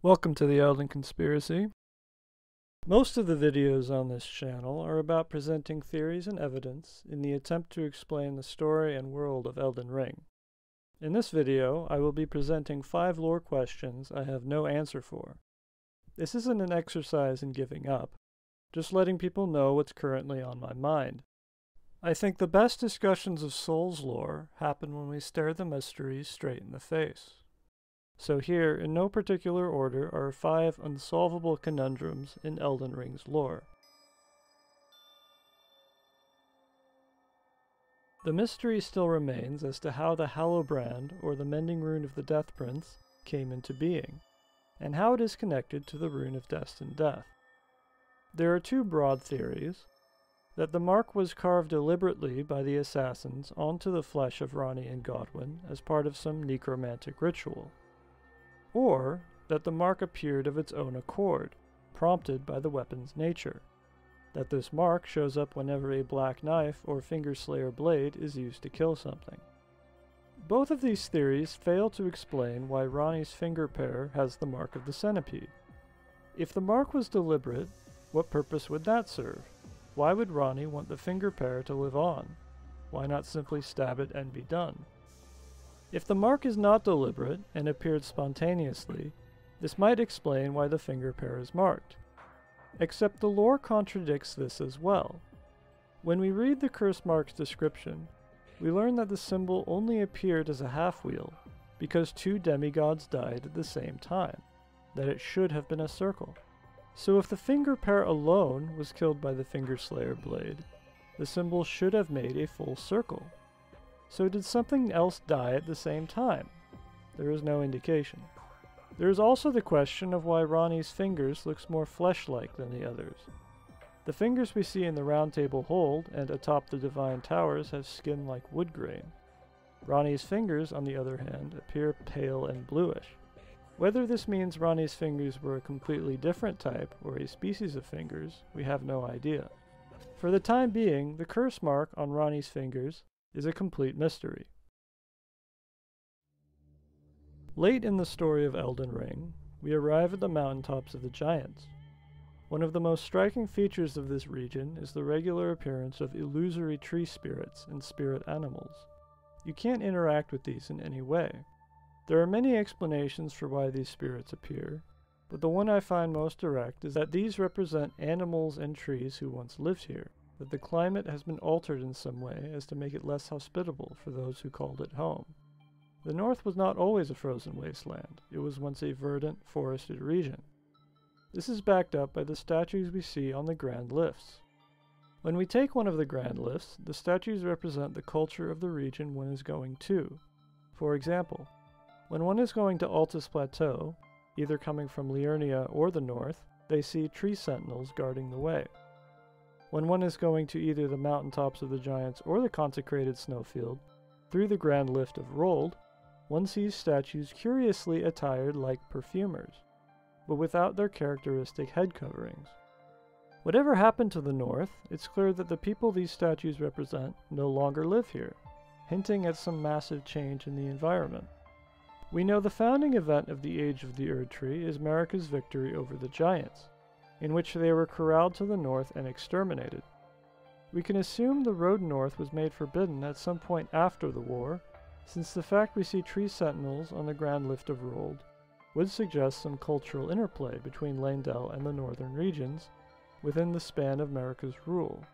Welcome to the Elden Conspiracy. Most of the videos on this channel are about presenting theories and evidence in the attempt to explain the story and world of Elden Ring. In this video, I will be presenting 5 lore questions I have no answer for. This isn't an exercise in giving up, just letting people know what's currently on my mind. I think the best discussions of Souls lore happen when we stare the mysteries straight in the face. So here, in no particular order, are 5 unsolvable conundrums in Elden Ring's lore. The mystery still remains as to how the Hallowbrand, or the Mending Rune of the Death Prince, came into being, and how it is connected to the Rune of Destined Death. There are 2 broad theories: that the mark was carved deliberately by the assassins onto the flesh of Ranni and Godwyn as part of some necromantic ritual, or that the mark appeared of its own accord, prompted by the weapon's nature, that this mark shows up whenever a black knife or fingerslayer blade is used to kill something. Both of these theories fail to explain why Ranni's finger pair has the mark of the centipede. If the mark was deliberate, what purpose would that serve? Why would Ranni want the finger pair to live on? Why not simply stab it and be done? If the mark is not deliberate and appeared spontaneously, this might explain why the finger pair is marked. Except the lore contradicts this as well. When we read the curse mark's description, we learn that the symbol only appeared as a half-wheel because 2 demigods died at the same time, that it should have been a circle. So if the finger pair alone was killed by the fingerslayer blade, the symbol should have made a full circle. So did something else die at the same time? There is no indication. There is also the question of why Ranni's fingers looks more flesh-like than the others. The fingers we see in the Round Table Hold and atop the Divine Towers have skin like wood grain. Ranni's fingers, on the other hand, appear pale and bluish. Whether this means Ranni's fingers were a completely different type or a species of fingers, we have no idea. For the time being, the curse mark on Ranni's fingers is a complete mystery. Late in the story of Elden Ring, we arrive at the mountaintops of the giants. One of the most striking features of this region is the regular appearance of illusory tree spirits and spirit animals. You can't interact with these in any way. There are many explanations for why these spirits appear, but the one I find most direct is that these represent animals and trees who once lived here, that the climate has been altered in some way as to make it less hospitable for those who called it home. The north was not always a frozen wasteland. It was once a verdant, forested region. This is backed up by the statues we see on the grand lifts. When we take one of the grand lifts, the statues represent the culture of the region one is going to. For example, when one is going to Altus Plateau, either coming from Liurnia or the north, they see tree sentinels guarding the way. When one is going to either the mountaintops of the giants or the consecrated snowfield, through the grand lift of Rold, one sees statues curiously attired like perfumers, but without their characteristic head coverings. Whatever happened to the north, it's clear that the people these statues represent no longer live here, hinting at some massive change in the environment. We know the founding event of the Age of the Erd Tree is Marika's victory over the giants, in which they were corralled to the north and exterminated. We can assume the road north was made forbidden at some point after the war, since the fact we see tree sentinels on the grand lift of Rold would suggest some cultural interplay between Leyndell and the northern regions within the span of Marika's rule.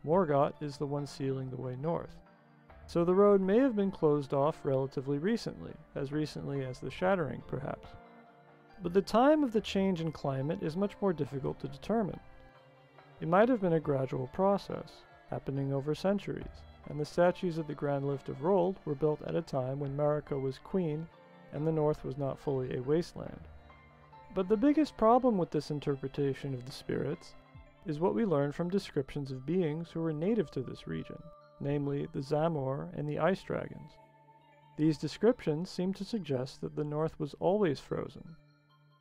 Morgott is the one sealing the way north. So the road may have been closed off relatively recently as the Shattering perhaps. But the time of the change in climate is much more difficult to determine. It might have been a gradual process, happening over centuries, and the statues at the Grand Lift of Rold were built at a time when Marika was queen and the north was not fully a wasteland. But the biggest problem with this interpretation of the spirits is what we learn from descriptions of beings who were native to this region, namely the Zamor and the Ice Dragons. These descriptions seem to suggest that the north was always frozen,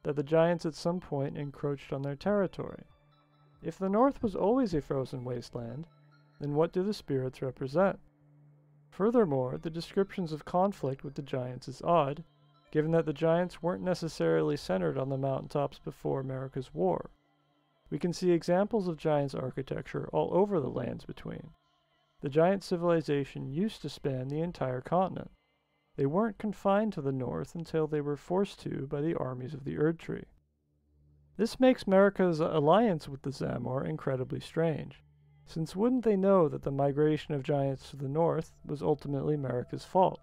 that the giants at some point encroached on their territory. If the north was always a frozen wasteland, then what do the spirits represent? Furthermore, the descriptions of conflict with the giants is odd, given that the giants weren't necessarily centered on the mountaintops before America's War. We can see examples of giants' architecture all over the lands between. The giant civilization used to span the entire continent. They weren't confined to the north until they were forced to by the armies of the Erdtree. This makes America's alliance with the Zamor incredibly strange, since wouldn't they know that the migration of giants to the north was ultimately America's fault?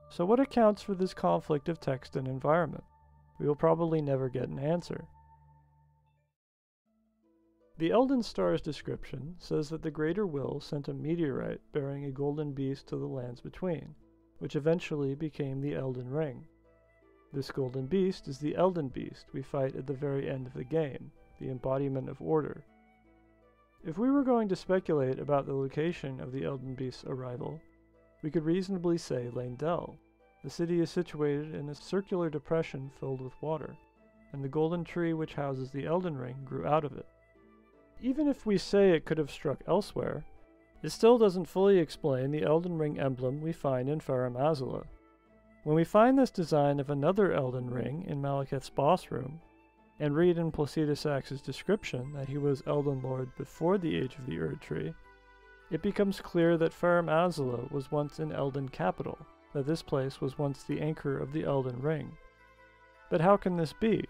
So what accounts for this conflict of text and environment? We will probably never get an answer. The Elden Star's description says that the Greater Will sent a meteorite bearing a golden beast to the lands between, which eventually became the Elden Ring. This golden beast is the Elden Beast we fight at the very end of the game, the embodiment of order. If we were going to speculate about the location of the Elden Beast's arrival, we could reasonably say Leyndell. The city is situated in a circular depression filled with water, and the golden tree which houses the Elden Ring grew out of it. Even if we say it could have struck elsewhere, it still doesn't fully explain the Elden Ring emblem we find in Farum Azula. When we find this design of another Elden Ring in Malekith's boss room, and read in Placidus Axe's description that he was Elden Lord before the Age of the Erdtree, it becomes clear that Farum Azula was once an Elden capital, that this place was once the anchor of the Elden Ring. But how can this be?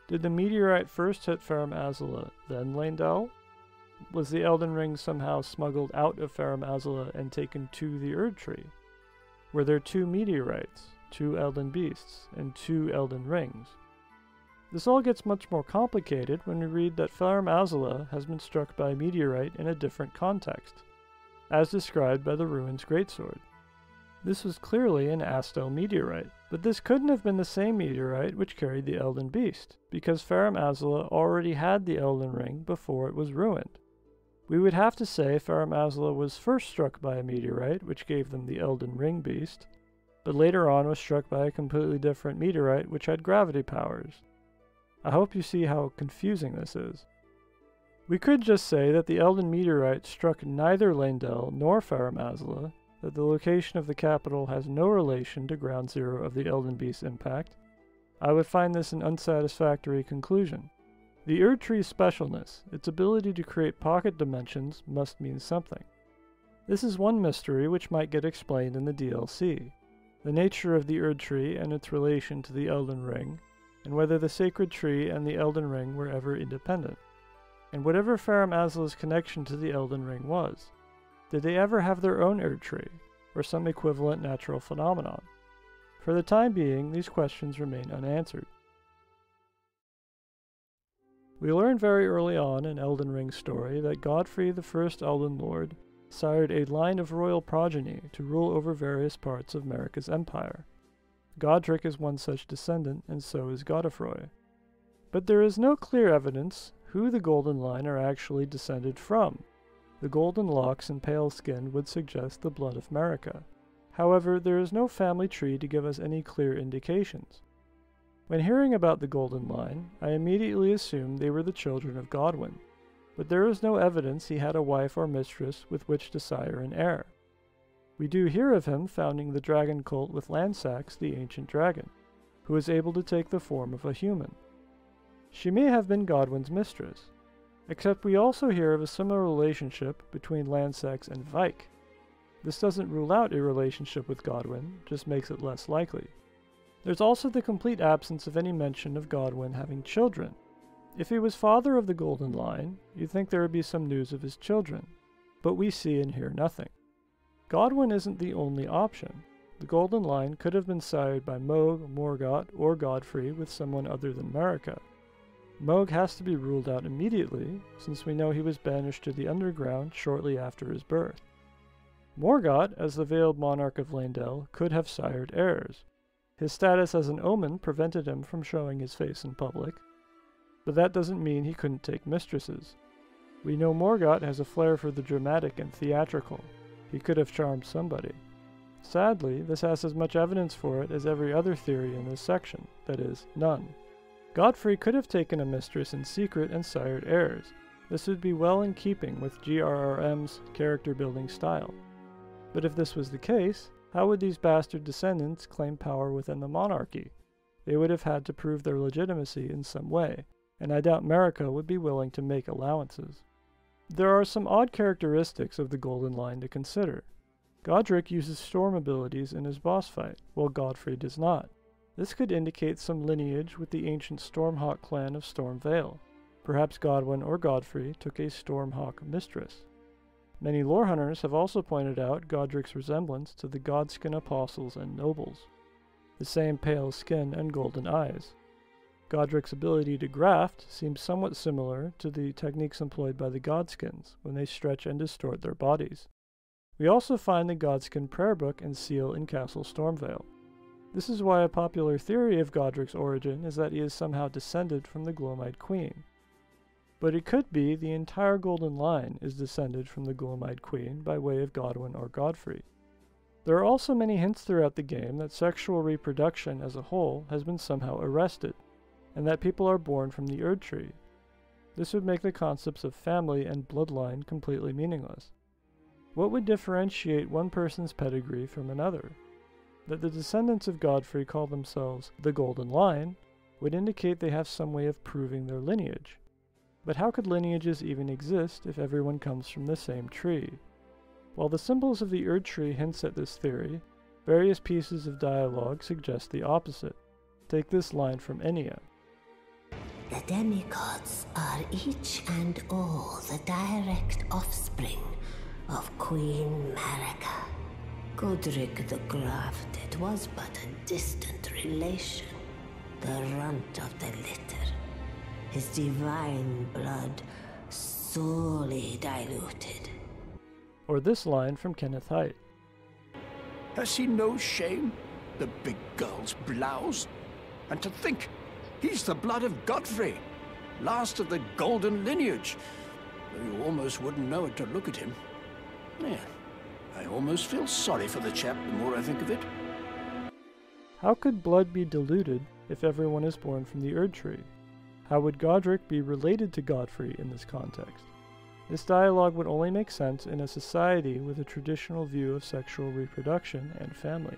Did the meteorite first hit Farum Azula, then Leyndell? Was the Elden Ring somehow smuggled out of Farum Azula and taken to the Erdtree? Were there two meteorites, two Elden Beasts, and two Elden Rings? This all gets much more complicated when we read that Farum Azula has been struck by a meteorite in a different context, as described by the Ruin's Greatsword. This was clearly an Astel meteorite, but this couldn't have been the same meteorite which carried the Elden Beast, because Farum Azula already had the Elden Ring before it was ruined. We would have to say Farum Azula was first struck by a meteorite which gave them the Elden Ring Beast, but later on was struck by a completely different meteorite which had gravity powers. I hope you see how confusing this is. We could just say that the Elden meteorite struck neither Leyndell nor Farum Azula, that the location of the capital has no relation to ground zero of the Elden Beast's impact. I would find this an unsatisfactory conclusion. The Erdtree's specialness, its ability to create pocket dimensions, must mean something. This is one mystery which might get explained in the DLC. The nature of the Erdtree and its relation to the Elden Ring, and whether the Sacred Tree and the Elden Ring were ever independent. And whatever Farum Azula's connection to the Elden Ring was, did they ever have their own Erdtree, or some equivalent natural phenomenon? For the time being, these questions remain unanswered. We learn very early on in Elden Ring's story that Godfrey, the first Elden Lord, sired a line of royal progeny to rule over various parts of Marika's empire. Godric is one such descendant, and so is Godefroy. But there is no clear evidence who the Golden Line are actually descended from. The golden locks and pale skin would suggest the blood of Marika. However, there is no family tree to give us any clear indications. When hearing about the Golden Line, I immediately assumed they were the children of Godwyn, but there is no evidence he had a wife or mistress with which to sire an heir. We do hear of him founding the dragon cult with Lansax, the ancient dragon, who is able to take the form of a human. She may have been Godwyn's mistress, except we also hear of a similar relationship between Lansax and Vike. This doesn't rule out a relationship with Godwyn, just makes it less likely. There's also the complete absence of any mention of Godwyn having children. If he was father of the Golden Line, you'd think there would be some news of his children, but we see and hear nothing. Godwyn isn't the only option. The Golden Line could have been sired by Mohg, Morgott, or Godfrey with someone other than Marika. Mohg has to be ruled out immediately, since we know he was banished to the underground shortly after his birth. Morgott, as the veiled monarch of Leyndell, could have sired heirs. His status as an omen prevented him from showing his face in public, but that doesn't mean he couldn't take mistresses. We know Morgott has a flair for the dramatic and theatrical. He could have charmed somebody. Sadly, this has as much evidence for it as every other theory in this section, that is, none. Godfrey could have taken a mistress in secret and sired heirs. This would be well in keeping with GRRM's character-building style. But if this was the case, How would these bastard descendants claim power within the monarchy? They would have had to prove their legitimacy in some way, and I doubt Marika would be willing to make allowances. There are some odd characteristics of the Golden Line to consider. Godric uses storm abilities in his boss fight, while Godfrey does not. This could indicate some lineage with the ancient Stormhawk clan of Stormvale. Perhaps Godwyn or Godfrey took a Stormhawk mistress. Many lore hunters have also pointed out Godric's resemblance to the Godskin apostles and nobles. The same pale skin and golden eyes. Godric's ability to graft seems somewhat similar to the techniques employed by the Godskins when they stretch and distort their bodies. We also find the Godskin prayer book and seal in Castle Stormvale. This is why a popular theory of Godric's origin is that he is somehow descended from the Glomide Queen. But it could be the entire Golden Line is descended from the Glomide Queen by way of Godwyn or Godfrey. There are also many hints throughout the game that sexual reproduction as a whole has been somehow arrested, and that people are born from the Erd Tree. This would make the concepts of family and bloodline completely meaningless. What would differentiate one person's pedigree from another? That the descendants of Godfrey call themselves the Golden Line would indicate they have some way of proving their lineage. But how could lineages even exist if everyone comes from the same tree? While the symbols of the Erd Tree hints at this theory, various pieces of dialogue suggest the opposite. Take this line from Enya. The demigods are each and all the direct offspring of Queen Marika. Godric the Grafted was but a distant relation, the runt of the litter. His divine blood sorely diluted. Or this line from Kenneth Haidt. Has he no shame, the big girl's blouse? And to think, he's the blood of Godfrey, last of the golden lineage. Though you almost wouldn't know it to look at him. Yeah, I almost feel sorry for the chap the more I think of it. How could blood be diluted if everyone is born from the Erd Tree? How would Godric be related to Godfrey in this context? This dialogue would only make sense in a society with a traditional view of sexual reproduction and family.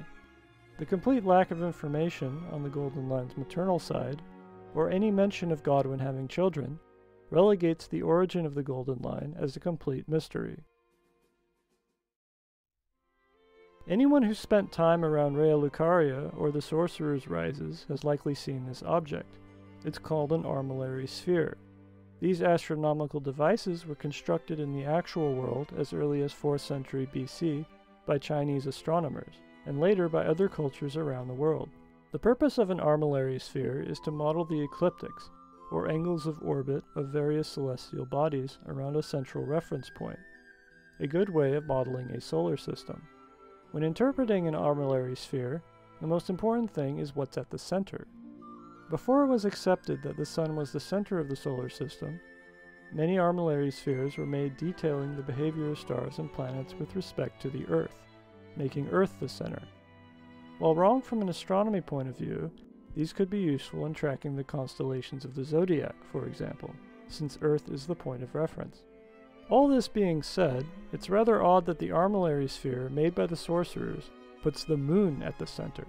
The complete lack of information on the Golden Line's maternal side, or any mention of Godwyn having children, relegates the origin of the Golden Line as a complete mystery. Anyone who spent time around Rea Lucaria or the Sorcerer's Rises has likely seen this object. It's called an armillary sphere. These astronomical devices were constructed in the actual world as early as 4th century BC by Chinese astronomers, and later by other cultures around the world. The purpose of an armillary sphere is to model the ecliptics, or angles of orbit of various celestial bodies around a central reference point, a good way of modeling a solar system. When interpreting an armillary sphere, the most important thing is what's at the center. Before it was accepted that the Sun was the center of the solar system, many armillary spheres were made detailing the behavior of stars and planets with respect to the Earth, making Earth the center. While wrong from an astronomy point of view, these could be useful in tracking the constellations of the zodiac, for example, since Earth is the point of reference. All this being said, it's rather odd that the armillary sphere made by the sorcerers puts the moon at the center.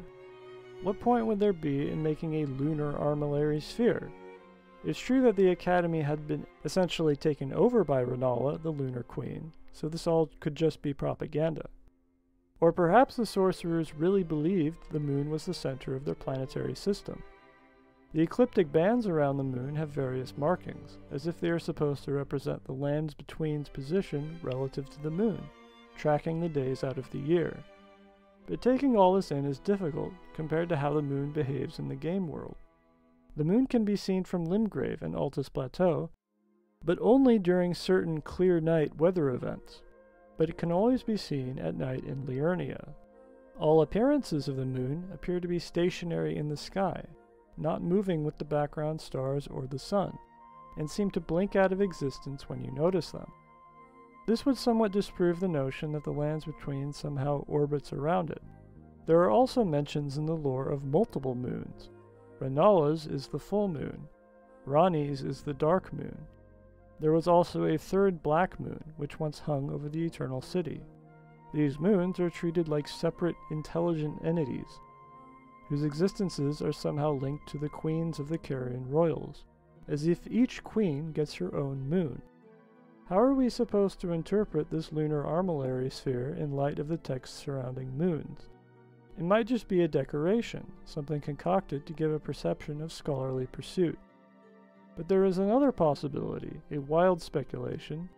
What point would there be in making a lunar armillary sphere? It's true that the Academy had been essentially taken over by Rennala, the Lunar Queen, so this all could just be propaganda. Or perhaps the sorcerers really believed the moon was the center of their planetary system. The ecliptic bands around the moon have various markings, as if they are supposed to represent the lands between's position relative to the moon, tracking the days out of the year. But taking all this in is difficult compared to how the moon behaves in the game world. The moon can be seen from Limgrave and Altus Plateau, but only during certain clear night weather events. But it can always be seen at night in Liurnia. All appearances of the moon appear to be stationary in the sky, not moving with the background stars or the sun, and seem to blink out of existence when you notice them. This would somewhat disprove the notion that the lands between somehow orbits around it. There are also mentions in the lore of multiple moons. Rennala's is the full moon. Ranni's is the dark moon. There was also a third black moon, which once hung over the Eternal City. These moons are treated like separate, intelligent entities, whose existences are somehow linked to the queens of the Carian royals, as if each queen gets her own moon. How are we supposed to interpret this lunar armillary sphere in light of the text surrounding moons? It might just be a decoration, something concocted to give a perception of scholarly pursuit. But there is another possibility, a wild speculation,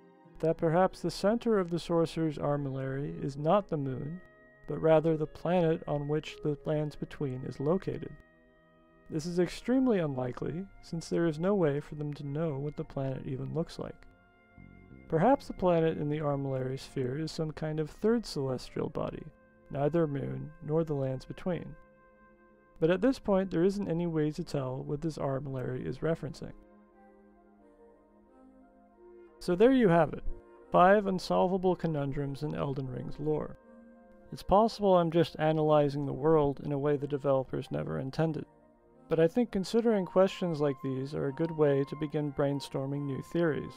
that perhaps the center of the sorcerer's armillary is not the moon, but rather the planet on which the lands between is located. This is extremely unlikely, since there is no way for them to know what the planet even looks like. Perhaps the planet in the armillary sphere is some kind of third celestial body, neither moon nor the lands between. But at this point there isn't any way to tell what this armillary is referencing. So there you have it, 5 unsolvable conundrums in Elden Ring's lore. It's possible I'm just analyzing the world in a way the developers never intended, but I think considering questions like these are a good way to begin brainstorming new theories.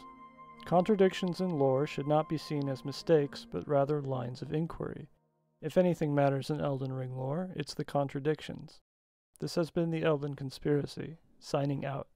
Contradictions in lore should not be seen as mistakes, but rather lines of inquiry. If anything matters in Elden Ring lore, it's the contradictions. This has been the Elden Conspiracy, signing out.